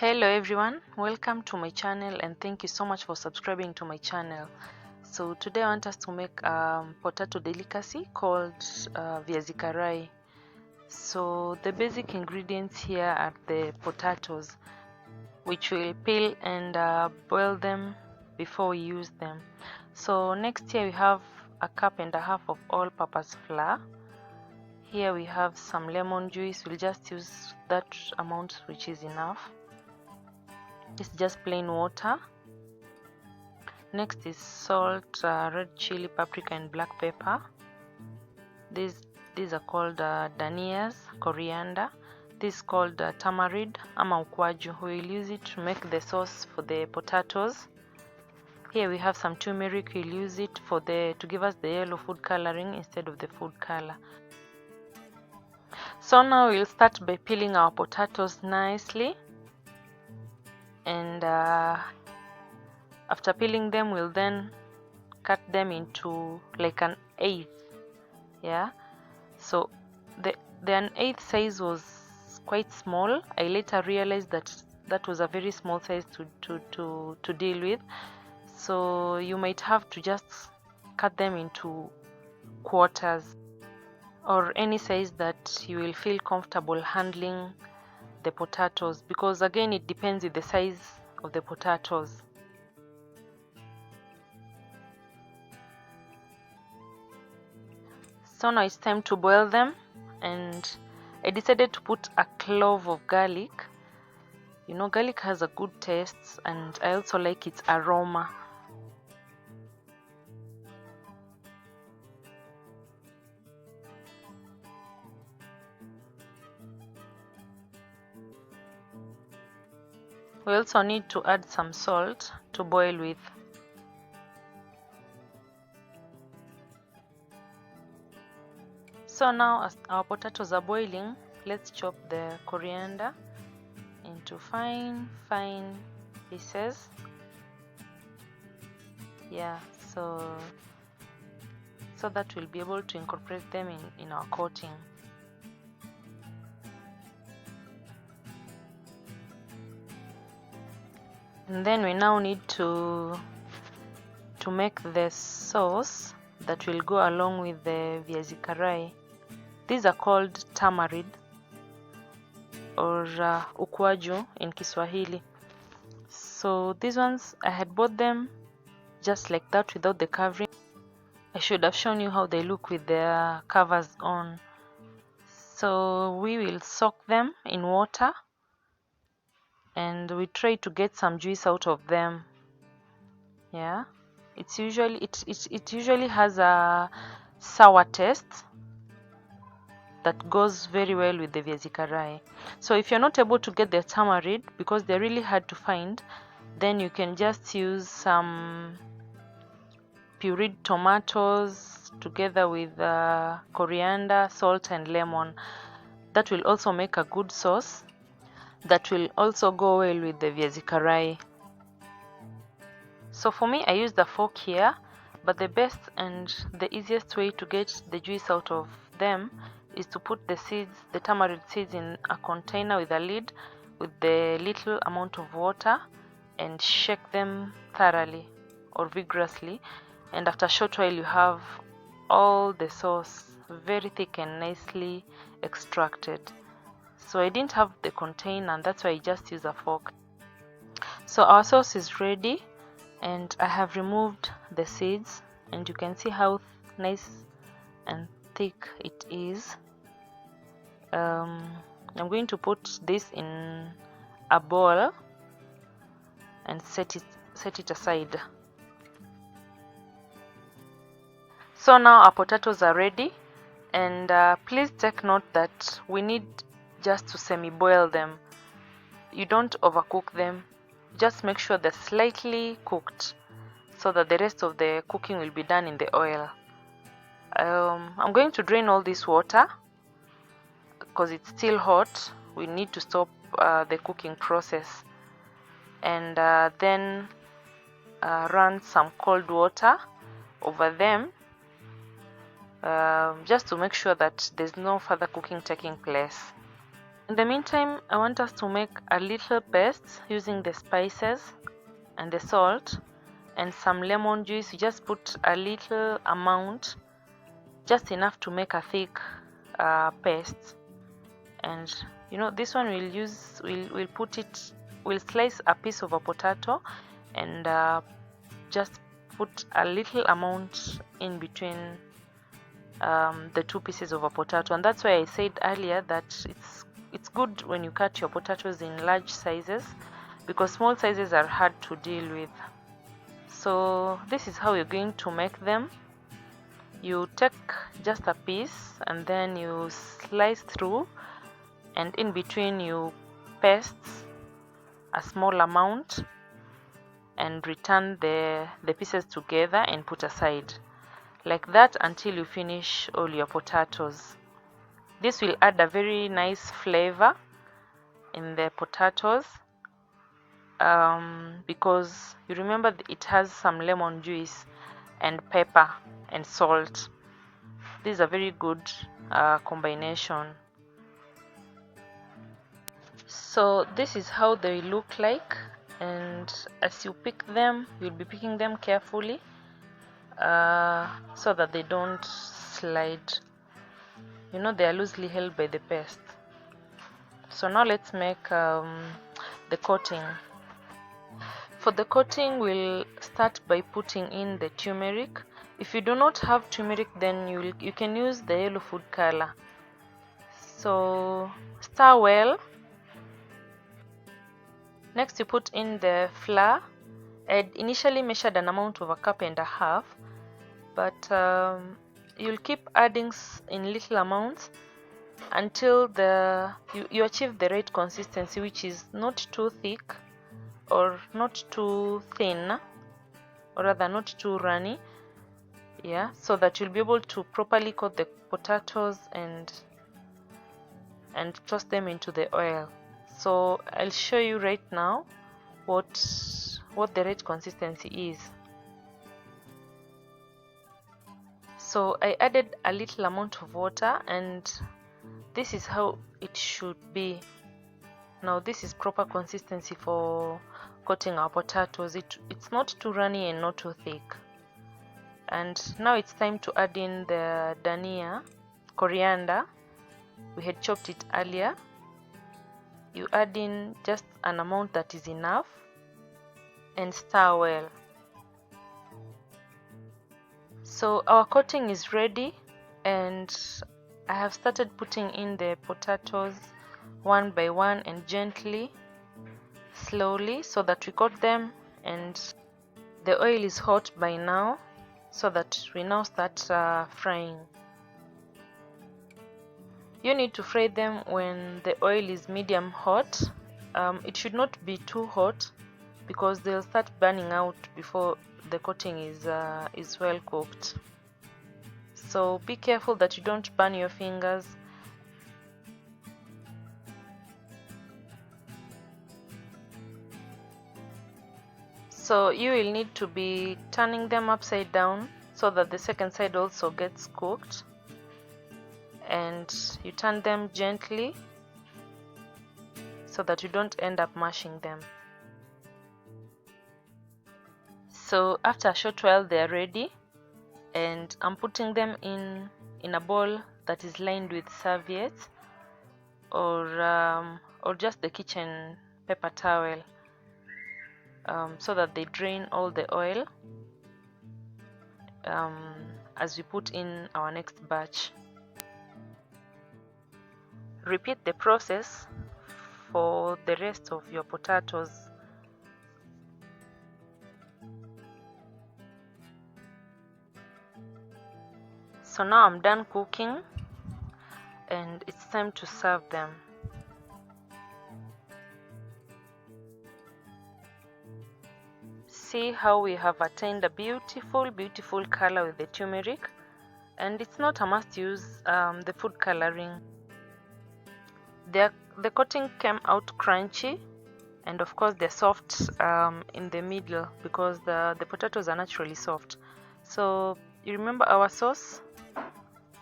Hello everyone, welcome to my channel and thank you so much for subscribing to my channel. So today I want us to make a potato delicacy called Viazi Karai. So the basic ingredients here are the potatoes, which we'll peel and boil them before we use them. So next here we have a cup and a half of all-purpose flour. Here we have some lemon juice. We'll just use that amount, which is enough. It's just plain water. Next is salt, red chili, paprika and black pepper. These are called danias, coriander. This is called tamarind ama ukwaju. We will use it to make the sauce for the potatoes. Here we have some turmeric. We'll use it to give us the yellow food coloring instead of the food color. So now we'll start by peeling our potatoes nicely, and after peeling them, we'll then cut them into like an eighth. Yeah, so the an eighth size was quite small. I later realized that was a very small size to deal with, so you might have to just cut them into quarters or any size that you will feel comfortable handling the potatoes, because again it depends with the size of the potatoes. So now it's time to boil them, and I decided to put a clove of garlic. You know, garlic has a good taste and I also like its aroma. We also need to add some salt to boil with. So now as our potatoes are boiling, let's chop the coriander into fine pieces. Yeah, so that we'll be able to incorporate them in our coating. And then we now need to make the sauce that will go along with the Viazi Karai. These are called tamarind or ukwaju in Kiswahili. So these ones, I had bought them just like that without the covering. I should have shown you how they look with their covers on. So we will soak them in water and we try to get some juice out of them. Yeah, it usually has a sour taste that goes very well with the Viazi Karai. So if you're not able to get the tamarind because they're really hard to find, then you can just use some pureed tomatoes together with coriander, salt and lemon. That will also make a good sauce that will also go well with the Viazi Karai. So for me, I use the fork here, but the best and the easiest way to get the juice out of them is to put the seeds, the tamarind seeds, in a container with a lid with the little amount of water and shake them thoroughly or vigorously, and after a short while you have all the sauce very thick and nicely extracted. So I didn't have the container and that's why I just use a fork. So our sauce is ready and I have removed the seeds and you can see how nice and thick it is. I'm going to put this in a bowl and set it aside. So now our potatoes are ready, and please take note that we need just to semi-boil them. You don't overcook them, just make sure they're slightly cooked so that the rest of the cooking will be done in the oil. I'm going to drain all this water because it's still hot. We need to stop the cooking process, and then run some cold water over them just to make sure that there's no further cooking taking place. In the meantime, I want us to make a little paste using the spices and the salt and some lemon juice. You just put a little amount, just enough to make a thick paste. And you know, this one we'll slice a piece of a potato and just put a little amount in between the two pieces of a potato. And that's why I said earlier that it's good when you cut your potatoes in large sizes, because small sizes are hard to deal with. So this is how you're going to make them. You take just a piece and then you slice through, and in between you paste a small amount and return the pieces together and put aside, like that, until you finish all your potatoes. This will add a very nice flavor in the potatoes, because you remember it has some lemon juice and pepper and salt. This is a very good combination. So this is how they look like, and as you pick them, you'll be picking them carefully so that they don't slide. You know, they are loosely held by the paste. So now let's make the coating. For the coating, we'll start by putting in the turmeric. If you do not have turmeric, then you can use the yellow food color. So stir well. Next, you put in the flour. I initially measured an amount of 1.5 cups, but you'll keep adding in little amounts until you achieve the right consistency, which is not too thick or not too thin, or rather not too runny. Yeah, so that you'll be able to properly coat the potatoes and toss them into the oil. So I'll show you right now what the right consistency is. So I added a little amount of water, and this is how it should be. Now this is proper consistency for coating our potatoes. It's not too runny and not too thick. And now it's time to add in the coriander. We had chopped it earlier. You add in just an amount that is enough and stir well. So our coating is ready, and I have started putting in the potatoes one by one and gently, slowly, so that we coat them. And the oil is hot by now, so that we now start frying. You need to fry them when the oil is medium hot. It should not be too hot, because they'll start burning out before the coating is well cooked. So be careful that you don't burn your fingers. So you will need to be turning them upside down so that the second side also gets cooked. And you turn them gently so that you don't end up mashing them. So after a short while, they are ready, and I'm putting them in a bowl that is lined with serviettes or just the kitchen paper towel, so that they drain all the oil as we put in our next batch. Repeat the process for the rest of your potatoes. So now I'm done cooking, and it's time to serve them. See how we have attained a beautiful color with the turmeric, and it's not a must use the food coloring. The coating came out crunchy, and of course they're soft in the middle, because the potatoes are naturally soft. So you remember our sauce?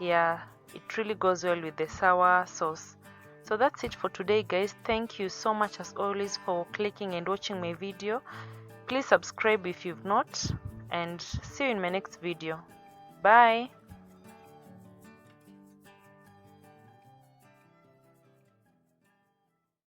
Yeah, it really goes well with the sour sauce. So that's it for today, guys. Thank you so much as always for clicking and watching my video. Please subscribe if you've not, and see you in my next video. Bye.